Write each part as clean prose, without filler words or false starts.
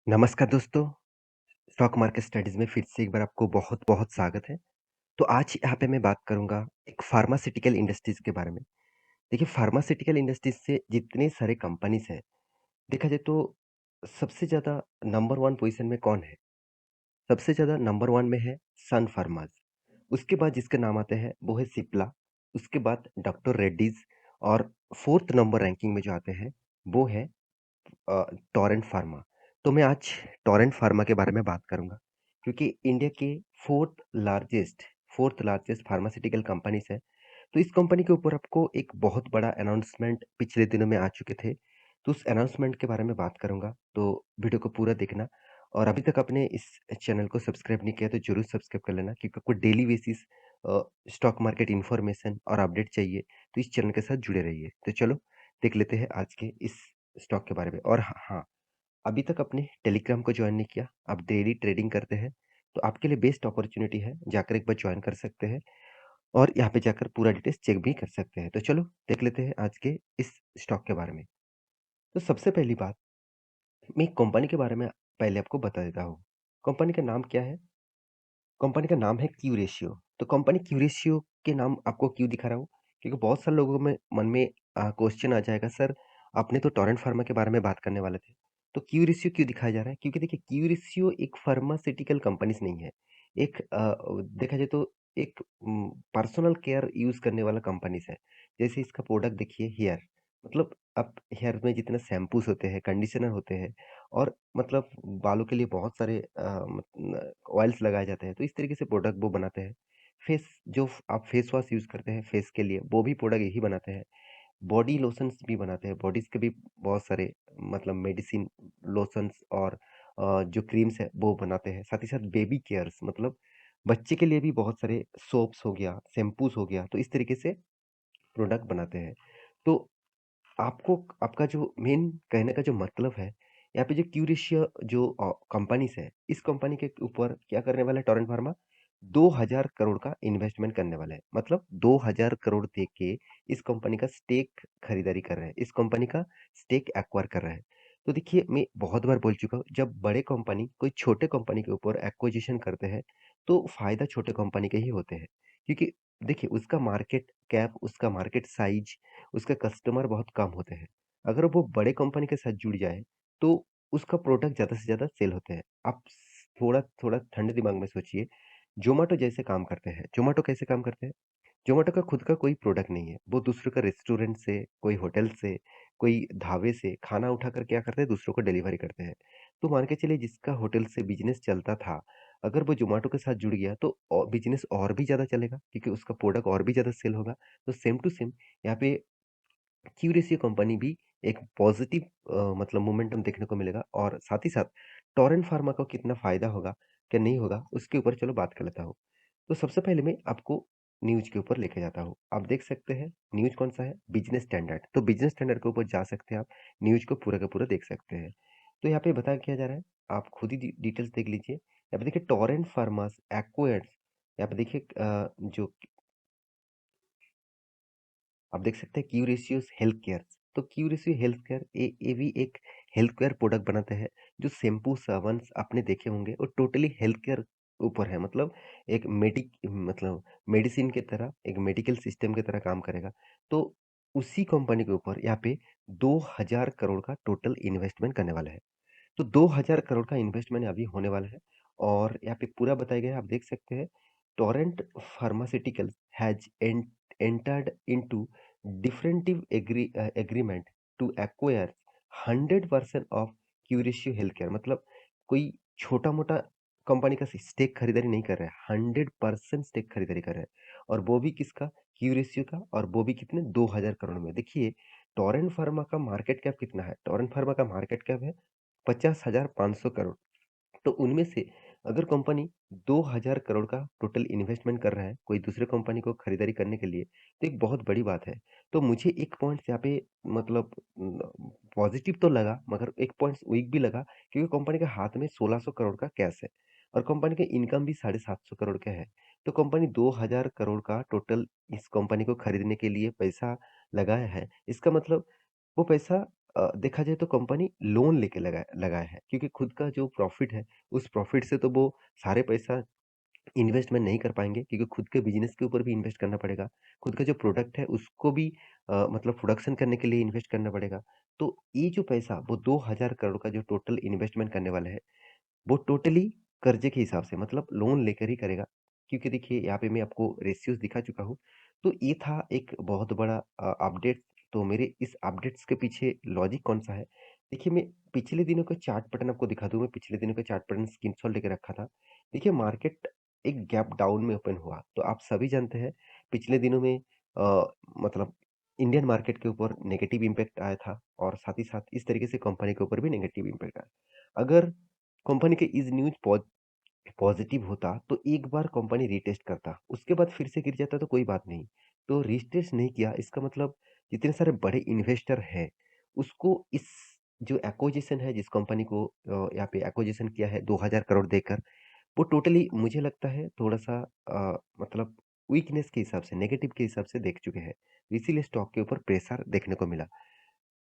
नमस्कार दोस्तों, stock market studies में फिर से एक बार आपको बहुत-बहुत स्वागत है। तो आज यहाँ पे मैं बात करूँगा एक फार्मास्यूटिकल इंडस्ट्रीज़ के बारे में। देखिए फार्मास्यूटिकल इंडस्ट्रीज़ से जितने सारे कंपनीज़ हैं, देखा जाए तो सबसे ज़्यादा नंबर 1 पोज़ीशन में कौन है? सबसे ज़्यादा नंबर 1 में है सन फार्मास। उसके बाद जिसके नाम आते हैं वो है सिप्ला, उसके बाद डॉक्टर रेड्डीज़ और 4th नंबर रैंकिंग में जो आते हैं वो है टोरेंट फार्मा। तो मैं आज टोरेंट फार्मा के बारे में बात करूँगा, क्योंकि इंडिया के 4th लार्जेस्ट फार्मास्यूटिकल कंपनीज़ है। तो इस कंपनी के ऊपर आपको एक बहुत बड़ा अनाउंसमेंट पिछले दिनों में आ चुके थे। तो उस अनाउंसमेंट के बारे में बात करूँगा, तो वीडियो को पूरा देखना और अभी तक आपने इस चैनल को सब्सक्राइब नहीं किया तो ज़रूर सब्सक्राइब कर लेना, क्योंकि आपको daily basis stock market information और अपडेट चाहिए, तो इस चैनल के साथ जुड़े रहिए। तो चलो देख लेते हैं आज के इस स्टॉक के बारे में। और हाँ, अभी तक आपने टेलीग्राम को जॉइन नहीं किया, आप डेली ट्रेडिंग करते हैं, तो आपके लिए बेस्ट अपॉर्च्युनिटी है, जाकर एक बार जॉइन कर सकते हैं और यहाँ पे जाकर पूरा डिटेल्स चेक भी कर सकते हैं। तो चलो देख लेते हैं आज के इस स्टॉक के बारे में। तो सबसे पहली बात, मैं कंपनी के बारे में पहले आपको बता देता हूँ। कंपनी का नाम क्या है? कंपनी का नाम है क्यूरेशियो। तो कंपनी क्यूरेशियो के नाम आपको क्यों दिखा रहा हूँ? क्योंकि बहुत सारे लोगों में मन में क्वेश्चन आ जाएगा, सर आपने तो टोरेंट फार्मा के बारे में बात करने वाले थे, तो क्यूरेशियो क्यों दिखाया जा रहा है? क्योंकि देखिए क्यूरेशियो एक फार्मास्यूटिकल कंपनीज़ नहीं है। एक देखा जाए तो एक पर्सनल केयर यूज़ करने वाला कंपनीज़ है। जैसे इसका प्रोडक्ट देखिए हेयर, मतलब आप हेयर में जितने शैम्पूज़ होते हैं, कंडीशनर होते हैं और मतलब बालों के लिए बहुत सारे ऑयल्स लगाए जाते हैं, तो इस तरीके से प्रोडक्ट वो बनाते हैं। फेस जो आप फेस वॉश यूज़ करते हैं फेस के लिए, वो भी प्रोडक्ट यही बनाते हैं। बॉडी लोशंस भी बनाते हैं, बॉडीज़ के भी बहुत सारे मतलब मेडिसिन, लोशंस और जो क्रीम्स है वो बनाते हैं। साथ ही साथ बेबी केयर्स, मतलब बच्चे के लिए भी बहुत सारे सोप्स हो गया, शैम्पूज़ हो गया, तो इस तरीके से प्रोडक्ट बनाते हैं। तो आपको आपका जो मेन कहने का जो मतलब है, यहाँ पे जो क्यूरेशिया जो कंपनीज़ है, इस कंपनी के ऊपर क्या करने वाला है टोरेंट फार्मा? 2000 करोड़ का इन्वेस्टमेंट करने वाला है। मतलब 2000 करोड़ दे के इस कंपनी का स्टेक खरीदारी कर रहा है। इस कंपनी का स्टेक एक्वायर कर रहा है। तो देखिए, मैं बहुत बार बोल चुका हूँ, जब बड़े कंपनी कोई छोटे कंपनी के ऊपर एक्विजिशन करते हैं, तो फ़ायदा छोटे कंपनी के ही होते हैं। क्योंकि देखिए, उसका मार्केट कैप, उसका मार्केट साइज़, उसके कस्टमर बहुत कम होते हैं। अगर वो बड़े कंपनी के साथ जुड़ जाए, तो उसका प्रोडक्ट ज़्यादा से ज़्यादा सेल होते हैं। आप थोड़ा ठंडे दिमाग में सोचिए, ज़ोमैटो जैसे काम करते हैं। ज़ोमैटो कैसे काम करते हैं? ज़ोमैटो का खुद का कोई प्रोडक्ट नहीं है। वो दूसरों का रेस्टोरेंट से, कोई होटल से, कोई ढाबे से खाना उठाकर क्या करते हैं, दूसरों को डिलीवरी करते हैं। तो मान के चलिए जिसका होटल से बिज़नेस चलता था, अगर वो ज़ोमैटो के साथ जुड़ गया तो बिज़नेस और भी ज़्यादा चलेगा, क्योंकि उसका प्रोडक्ट और भी ज़्यादा सेल होगा। तो सेम टू सेम यहाँ पे क्यूरेसियो कंपनी भी एक पॉजिटिव मतलब मोमेंटम देखने को मिलेगा और साथ ही साथ टोरेंट फार्मा को कितना फ़ायदा होगा, क्या नहीं होगा, उसके ऊपर चलो बात कर लेता हूँ। तो सबसे पहले मैं आपको न्यूज़ के ऊपर लेके जाता हूँ। आप देख सकते हैं न्यूज़ कौन-सा है? Business standard. तो बिज़नेस स्टैंडर्ड के ऊपर जा सकते हैं आप, न्यूज़ को पूरा का पूरा देख सकते हैं। तो यहाँ पे बताया क्या जा रहा है, आप खुद ही डिटेल्स देख लीजिए। यहाँ पे देखिए टोरेंट फार्मास एक्वायर्स, यहाँ पे देखिए जो आप देख सकते हैं क्यूरेशियस हेल्थ केयर। तो क्यूरेशियो हेल्थ केयर ये भी एक हेल्थ केयर प्रोडक्ट बनाते हैं। जो शैम्पू साबुन आपने देखे होंगे वो टोटली हेल्थ केयर ऊपर है, मतलब एक मतलब मेडिसिन की तरह, एक मेडिकल सिस्टम की तरह काम करेगा। तो उसी कंपनी के ऊपर यहाँ पे 2000 करोड़ का टोटल इन्वेस्टमेंट करने वाला है। तो 2000 करोड़ का इन्वेस्टमेंट अभी होने वाला है और यहाँ पे पूरा बताया गया है, आप देख सकते हैं। Torrent pharmaceuticals has entered into definitive agreement to acquire 100% of Curatio Healthcare। मतलब कोई छोटा-मोटा कंपनी का स्टेक खरीदारी नहीं कर रहा है, 100% स्टेक खरीदारी कर रहा है और वो भी किसका? क्यूरेशियो का, और वो भी कितने? 2000 करोड़ में। देखिए, टोरेंट फार्मा का मार्केट कैप कितना है? टोरेंट फार्मा का मार्केट कैप है 50,500 करोड़। तो उनमें से अगर कंपनी 2000 करोड़ का टोटल इन्वेस्टमेंट कर रहा है, कोई दूसरे कंपनी को खरीदारी करने के लिए, तो एक बहुत बड़ी बात है। तो मुझे एक पॉइंट्स यहाँ पे मतलब पॉज़िटिव तो लगा, मगर एक पॉइंट्स वीक भी लगा, क्योंकि कंपनी के हाथ में 1600 करोड़ का कैश है और कंपनी का इनकम भी 750 करोड़ का है। तो कंपनी 2000 करोड़ का टोटल इस कंपनी को खरीदने के लिए पैसा लगाया है। इसका मतलब वो पैसा देखा जाए तो कंपनी लोन लेके लगाया है क्योंकि खुद का जो प्रॉफ़िट है, उस प्रॉफ़िट से तो वो सारे पैसा इन्वेस्टमेंट नहीं कर पाएँगे क्योंकि खुद के बिज़नेस के ऊपर भी इन्वेस्ट करना पड़ेगा। खुद का जो प्रोडक्ट है उसको भी मतलब प्रोडक्शन करने के लिए इन्वेस्ट करना पड़ेगा। तो ये जो पैसा वो 2000 करोड़ का जो टोटल इन्वेस्टमेंट करने वाला है, वो टोटली कर्ज़े के हिसाब से मतलब लोन लेकर ही करेगा। क्योंकि देखिए यहाँ पे मैं आपको रेशियोज़ दिखा चुका हूँ। तो ये था एक बहुत बड़ा अपडेट। तो मेरे इस अपडेट्स के पीछे लॉजिक कौन-सा है? देखिए मैं पिछले दिनों का चार्ट पैटर्न आपको दिखा दूँ। मैं पिछले दिनों का चार्ट पैटर्न स्क्रीनशॉट लेके रखा था। देखिए मार्केट एक गैप डाउन में ओपन हुआ। तो आप सभी जानते हैं पिछले दिनों में मतलब इंडियन मार्केट के ऊपर नेगेटिव इम्पैक्ट आया था और साथ ही साथ इस तरीके से कंपनी के ऊपर भी नेगेटिव इम्पैक्ट आया। अगर कंपनी के इस न्यूज़ पॉजिटिव होता तो एक बार कंपनी रीटेस्ट करता, उसके बाद फिर से गिर जाता तो कोई बात नहीं। तो रीटेस्ट नहीं किया इसका मतलब जितने सारे बड़े इन्वेस्टर हैं, उसको इस जो एक्विजिशन है जिस कंपनी को यहाँ पे एक्विजिशन किया है 2000 करोड़ देकर, वो टोटली मुझे लगता है थोड़ा-सा मतलब वीकनेस के हिसाब से, नेगेटिव के हिसाब से देख चुके हैं। इसीलिए स्टॉक के ऊपर प्रेशर देखने को मिला।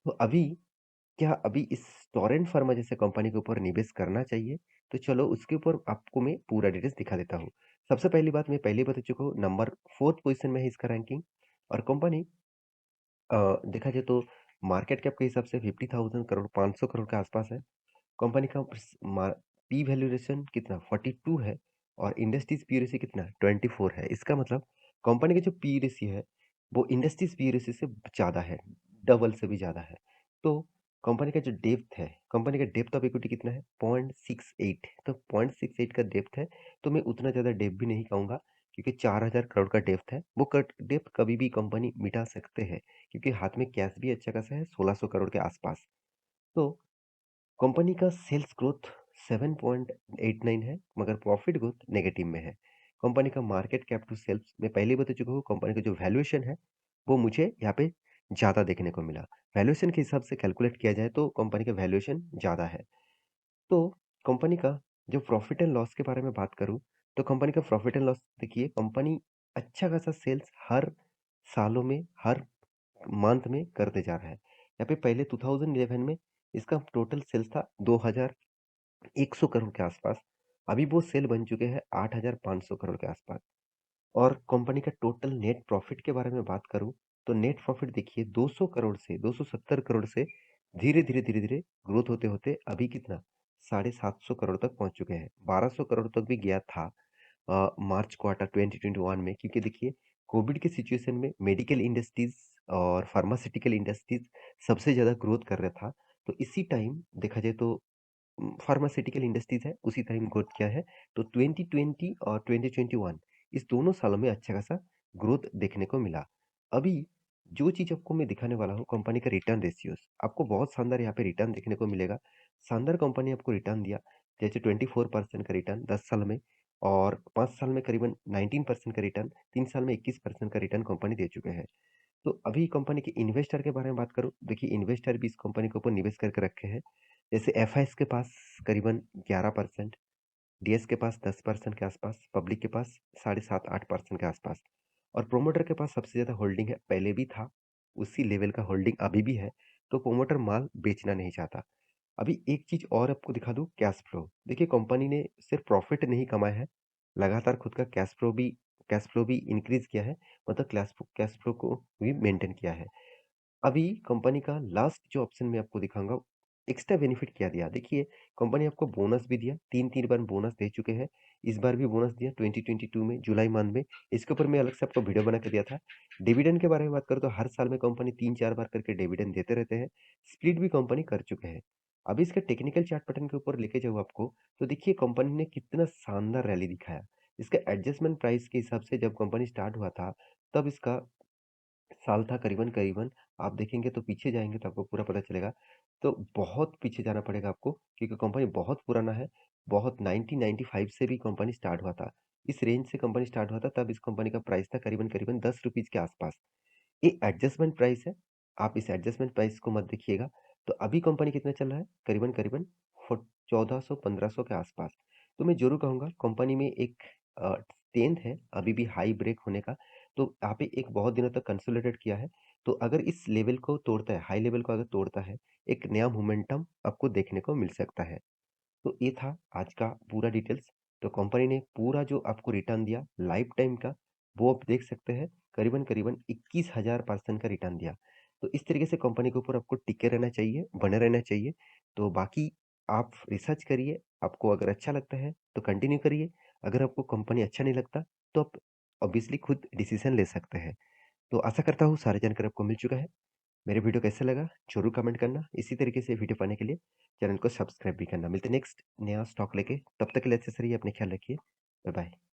तो अभी क्या अभी इस टोरेंट फार्मा जैसे कंपनी के ऊपर निवेश करना चाहिए? तो चलो उसके ऊपर आपको मैं पूरा डिटेल्स दिखा देता हूँ। सबसे पहली बात मैं पहले ही बता चुका हूँ नंबर 4th पोज़ीशन में है इसका रैंकिंग और कंपनी देखा जाए तो मार्केट कैप के हिसाब से 50,000 करोड़ 500 करोड़ के आसपास है। कंपनी का पी वैल्यूएशन कितना 42 है और इंडस्ट्रीज पी रेशियो कितना 24 है। इसका मतलब कंपनी का जो पी रेशियो है वो इंडस्ट्रीज पी रेशियो से ज़्यादा है, डबल से भी ज़्यादा है। तो कंपनी का जो डेप्थ है, कंपनी का डेप्थ ऑफ इक्विटी कितना है 0.68। तो 0.68 का डेप्थ है। तो मैं उतना ज़्यादा डेप्थ भी नहीं कहूँगा क्योंकि 4000 करोड़ का डेप्थ है। वो डेप्थ कभी भी कंपनी मिटा सकते हैं क्योंकि हाथ में कैश भी अच्छा खासा है 1600 करोड़ के आसपास। तो कंपनी का सेल्स ग्रोथ 7.89 है मगर प्रॉफिट ग्रोथ नेगेटिव में है। कंपनी का मार्केट कैप टू सेल्स मैं पहले ही बता चुका हूँ कंपनी का जो वैल्यूएशन है वो मुझे यहाँ पे ज़्यादा देखने को मिला। वैल्यूएशन के हिसाब से कैलकुलेट किया जाए तो कंपनी का वैल्यूएशन ज़्यादा है। तो कंपनी का जो प्रॉफिट एंड लॉस के बारे में बात करूँ तो कंपनी का प्रॉफिट एंड लॉस देखिए कंपनी अच्छा खासा सेल्स हर सालों में हर मंथ में करते जा रहा है। यहाँ पे पहले 2011 में इसका टोटल सेल्स था 2100 करोड़ के आसपास। अभी वो सेल बन चुके हैं 8500 करोड़ के आसपास। और कंपनी का टोटल नेट प्रॉफिट के बारे में बात करूँ, तो नेट प्रॉफिट देखिए 200 करोड़ से 270 करोड़ से धीरे-धीरे ग्रोथ होते-होते अभी कितना 750 करोड़ तक पहुँच चुके हैं। 1200 करोड़ तक भी गया था मार्च क्वार्टर 2021 में क्योंकि देखिए कोविड के सिचुएशन में मेडिकल इंडस्ट्रीज और फार्मास्यूटिकल इंडस्ट्रीज सबसे ज़्यादा ग्रोथ कर रहा था। तो इसी टाइम देखा जाए तो फार्मास्यूटिकल इंडस्ट्रीज है उसी टाइम ग्रोथ किया है। तो 2020 और 2021 इस दोनों सालों में अच्छा खासा ग्रोथ देखने को मिला। अभी जो चीज़ आपको मैं दिखाने वाला हूँ कंपनी का रिटर्न रेशियोज़ आपको बहुत शानदार यहाँ पे रिटर्न देखने को मिलेगा। शानदार कंपनी आपको रिटर्न दिया जैसे 24% का रिटर्न 10 साल में और 5 साल में करीबन 19% का रिटर्न, 3 साल में 21% का रिटर्न कंपनी दे चुके हैं। तो अभी कंपनी के इन्वेस्टर के बारे में बात करूँ, देखिए इन्वेस्टर भी इस कंपनी के ऊपर निवेश करके रखे हैं। जैसे एफआईएस के पास करीबन 11%, डीएस के पास 10% के आसपास, पब्लिक के पास साढ़े 7-8% के आसपास और प्रोमोटर के पास सबसे ज़्यादा होल्डिंग है, पहले भी था, उसी लेवल का होल्डिंग अभी भी है, तो प्रोमोटर माल बेचना नहीं चाहता। अभी एक चीज़ और आपको दिखा दूँ कैश फ्लो। देखिए कंपनी ने सिर्फ प्रॉफ़िट नहीं कमाया है, लगातार खुद का कैश फ्लो भी इंक्रीज़ किया है, मतलब कैश फ्लो को भी मेंटेन किया है। अभी कंपनी का लास्ट जो ऑप्शन मैं आपको दिखाऊँगा, एक्स्ट्रा बेनिफिट क्या दिया? देखिए, कंपनी आपको बोनस भी दिया, 3-3 बार बोनस दे चुके हैं। इस बार भी बोनस दिया 2022 में जुलाई मंथ में। इसके ऊपर मैं अलग से आपको वीडियो बना के दिया था। डिविडेंड के बारे में बात करूँ तो हर साल में कंपनी 3-4 बार करके डिविडेंड देते रहते हैं। स्प्लिट भी कंपनी कर चुके हैं। अभी इसका टेक्निकल चार्ट पैटर्न के ऊपर लेके जाऊँ आपको, तो देखिए कंपनी ने कितना शानदार रैली दिखाया। इसका एडजस्टमेंट प्राइस के हिसाब से जब कंपनी स्टार्ट हुआ था, तब इसका साल था करीबन-करीबन आप देखेंगे तो पीछे जाएँगे तो आपको पूरा पता चलेगा। तो बहुत पीछे जाना पड़ेगा आपको क्योंकि कंपनी बहुत पुराना है। बहुत 1995 से भी कंपनी स्टार्ट हुआ था। इस रेंज से कंपनी स्टार्ट हुआ था तब इस कंपनी का प्राइस था करीबन-करीबन ₹10 के आसपास। ये एडजस्टमेंट प्राइस है। आप इस एडजस्टमेंट प्राइस को मत देखिएगा। तो अभी कंपनी कितना चल रहा है? करीबन-करीबन फ़ो 1400-1500 के आसपास। तो मैं ज़रूर कहूँगा कंपनी में एक स्ट्रेंथ है अभी भी हाई ब्रेक होने का। तो यहाँ पे एक बहुत दिनों तक कंसोलिडेट किया है। तो अगर इस लेवल को तोड़ता है, हाई लेवल को अगर तोड़ता है, एक नया मोमेंटम आपको देखने को मिल सकता है। तो ये था आज का पूरा डिटेल्स। तो कंपनी ने पूरा जो आपको रिटर्न दिया लाइफ टाइम का, वो आप देख सकते हैं, करीबन-करीबन 21,000% का रिटर्न दिया। तो इस तरीके से कंपनी के ऊपर आपको टिके रहना चाहिए, बने रहना चाहिए। तो बाकी आप रिसर्च करिए, आपको अगर अच्छा लगता है तो कंटिन्यू करिए, अगर आपको कंपनी अच्छा नहीं लगता तो आप ऑब्वियसली खुद डिसीज़न ले सकते हैं। तो आशा करता हूँ सारी जानकारी आपको मिल चुका है। मेरे वीडियो कैसा लगा ज़रूर कमेंट करना। इसी तरीके से वीडियो पाने के लिए चैनल को सब्सक्राइब भी करना। मिलते हैं नेक्स्ट नया स्टॉक लेके, तब तक के लिए अच्छे से रहिए, अपना ख्याल रखिए। Bye bye.